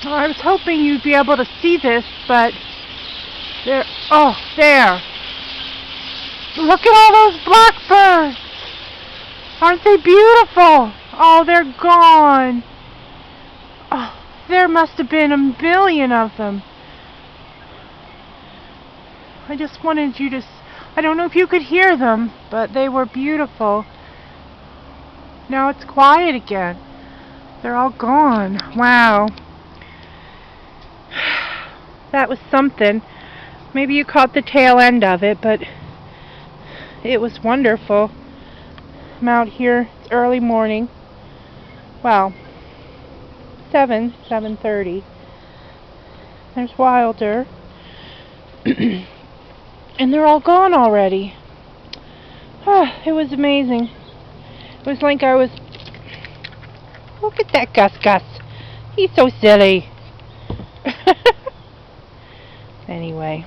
Oh, I was hoping you'd be able to see this, but there. Oh, there. Look at all those blackbirds. Aren't they beautiful? Oh, they're gone. Oh, there must have been a million of them. I just wanted you to. I don't know if you could hear them, but they were beautiful. Now it's quiet again. They're all gone. Wow. That was something. Maybe you caught the tail end of it, but it was wonderful. I'm out here. It's early morning. Well, 7:30. There's Wilder. And they're all gone already. It was amazing. It was like I was... Look at that Gus Gus. He's so silly. Anyway,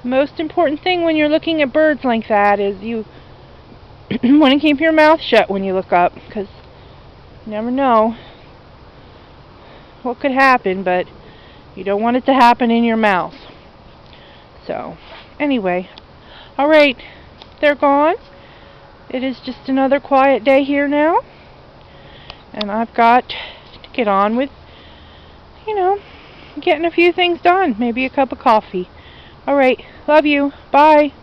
the most important thing when you're looking at birds like that is you want to keep your mouth shut when you look up, because you never know what could happen, but you don't want it to happen in your mouth. So, anyway, alright, they're gone. It is just another quiet day here now, and I've got to get on with, getting a few things done. Maybe a cup of coffee. Alright, love you. Bye.